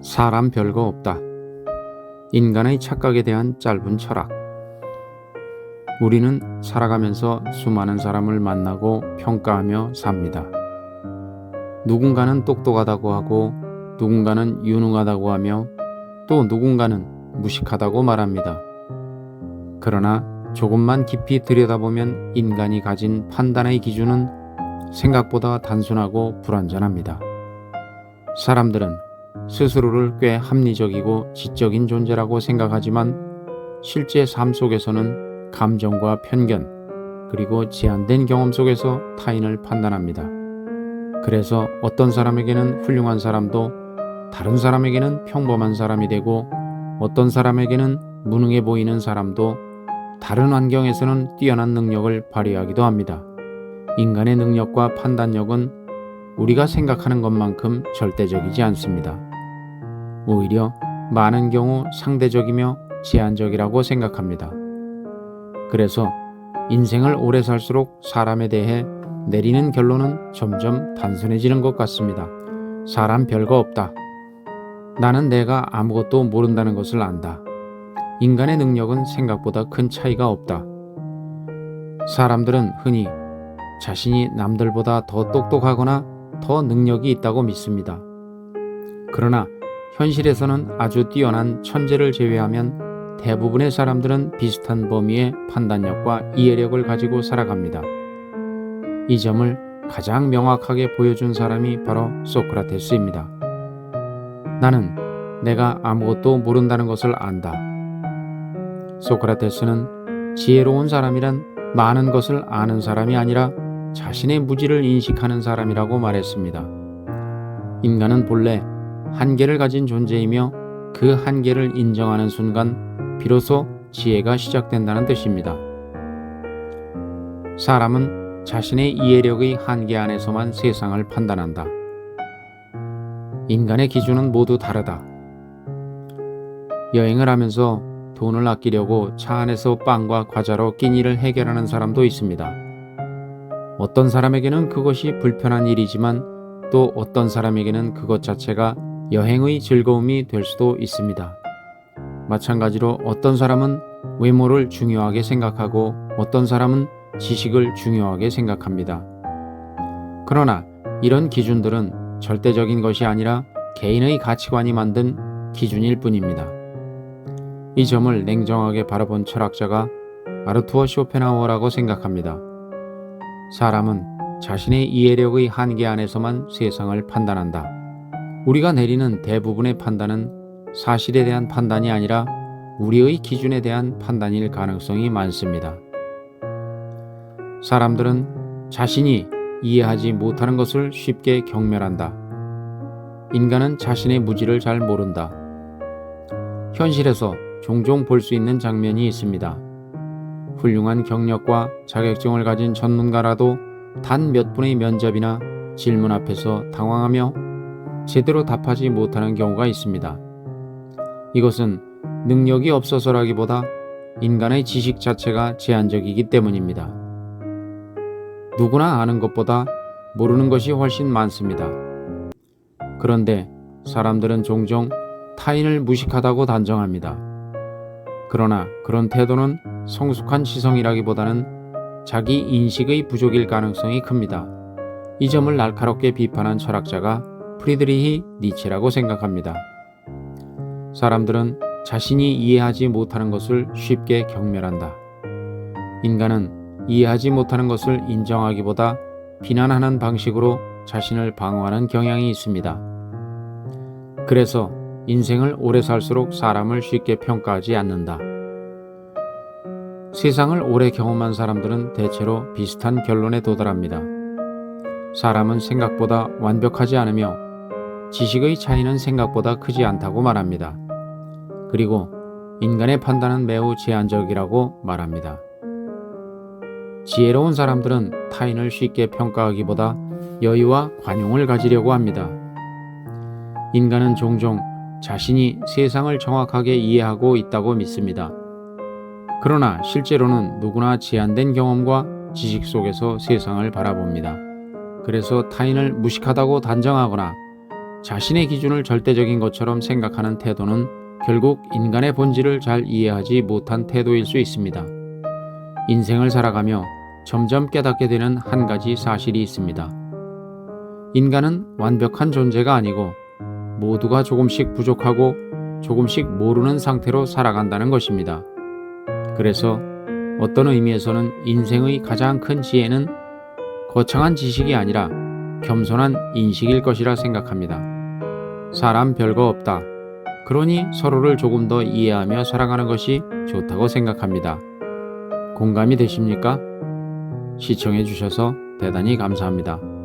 사람 별거 없다. 인간의 착각에 대한 짧은 철학. 우리는 살아가면서 수많은 사람을 만나고 평가하며 삽니다. 누군가는 똑똑하다고 하고 누군가는 유능하다고 하며 또 누군가는 무식하다고 말합니다. 그러나 조금만 깊이 들여다보면 인간이 가진 판단의 기준은 생각보다 단순하고 불완전합니다. 사람들은 스스로를 꽤 합리적이고 지적인 존재라고 생각하지만 실제 삶 속에서는 감정과 편견 그리고 제한된 경험 속에서 타인을 판단합니다. 그래서 어떤 사람에게는 훌륭한 사람도 다른 사람에게는 평범한 사람이 되고 어떤 사람에게는 무능해 보이는 사람도 다른 환경에서는 뛰어난 능력을 발휘하기도 합니다. 인간의 능력과 판단력은 우리가 생각하는 것만큼 절대적이지 않습니다. 오히려 많은 경우 상대적이며 제한적이라고 생각합니다. 그래서 인생을 오래 살수록 사람에 대해 내리는 결론은 점점 단순해지는 것 같습니다. 사람 별거 없다. 나는 내가 아무것도 모른다는 것을 안다. 인간의 능력은 생각보다 큰 차이가 없다. 사람들은 흔히 자신이 남들보다 더 똑똑하거나 더 능력이 있다고 믿습니다. 그러나 현실에서는 아주 뛰어난 천재를 제외하면 대부분의 사람들은 비슷한 범위의 판단력과 이해력을 가지고 살아갑니다. 이 점을 가장 명확하게 보여준 사람이 바로 소크라테스입니다. 나는 내가 아무것도 모른다는 것을 안다. 소크라테스는 지혜로운 사람이란 많은 것을 아는 사람이 아니라 자신의 무지를 인식하는 사람이라고 말했습니다. 인간은 본래 한계를 가진 존재이며 그 한계를 인정하는 순간 비로소 지혜가 시작된다는 뜻입니다. 사람은 자신의 이해력의 한계 안에서만 세상을 판단한다. 인간의 기준은 모두 다르다. 여행을 하면서 돈을 아끼려고 차 안에서 빵과 과자로 끼니를 해결하는 사람도 있습니다. 어떤 사람에게는 그것이 불편한 일이지만 또 어떤 사람에게는 그것 자체가 여행의 즐거움이 될 수도 있습니다. 마찬가지로 어떤 사람은 외모를 중요하게 생각하고 어떤 사람은 지식을 중요하게 생각합니다. 그러나 이런 기준들은 절대적인 것이 아니라 개인의 가치관이 만든 기준일 뿐입니다. 이 점을 냉정하게 바라본 철학자가 아르투어 쇼펜하우어라고 생각합니다. 사람은 자신의 이해력의 한계 안에서만 세상을 판단한다. 우리가 내리는 대부분의 판단은 사실에 대한 판단이 아니라 우리의 기준에 대한 판단일 가능성이 많습니다. 사람들은 자신이 이해하지 못하는 것을 쉽게 경멸한다. 인간은 자신의 무지를 잘 모른다. 현실에서 종종 볼 수 있는 장면이 있습니다. 훌륭한 경력과 자격증을 가진 전문가라도 단 몇 분의 면접이나 질문 앞에서 당황하며 제대로 답하지 못하는 경우가 있습니다. 이것은 능력이 없어서라기보다 인간의 지식 자체가 제한적이기 때문입니다. 누구나 아는 것보다 모르는 것이 훨씬 많습니다. 그런데 사람들은 종종 타인을 무식하다고 단정합니다. 그러나 그런 태도는 성숙한 지성이라기보다는 자기 인식의 부족일 가능성이 큽니다. 이 점을 날카롭게 비판한 철학자가 프리드리히 니체라고 생각합니다. 사람들은 자신이 이해하지 못하는 것을 쉽게 경멸한다. 인간은 이해하지 못하는 것을 인정하기보다 비난하는 방식으로 자신을 방어하는 경향이 있습니다. 그래서 인생을 오래 살수록 사람을 쉽게 평가하지 않는다. 세상을 오래 경험한 사람들은 대체로 비슷한 결론에 도달합니다. 사람은 생각보다 완벽하지 않으며 지식의 차이는 생각보다 크지 않다고 말합니다. 그리고 인간의 판단은 매우 제한적이라고 말합니다. 지혜로운 사람들은 타인을 쉽게 평가하기보다 여유와 관용을 가지려고 합니다. 인간은 종종 자신이 세상을 정확하게 이해하고 있다고 믿습니다. 그러나 실제로는 누구나 제한된 경험과 지식 속에서 세상을 바라봅니다. 그래서 타인을 무식하다고 단정하거나 자신의 기준을 절대적인 것처럼 생각하는 태도는 결국 인간의 본질을 잘 이해하지 못한 태도일 수 있습니다. 인생을 살아가며 점점 깨닫게 되는 한 가지 사실이 있습니다. 인간은 완벽한 존재가 아니고 모두가 조금씩 부족하고 조금씩 모르는 상태로 살아간다는 것입니다. 그래서 어떤 의미에서는 인생의 가장 큰 지혜는 거창한 지식이 아니라 겸손한 인식일 것이라 생각합니다. 사람 별거 없다. 그러니 서로를 조금 더 이해하며 살아가는 것이 좋다고 생각합니다. 공감이 되십니까? 시청해 주셔서 대단히 감사합니다.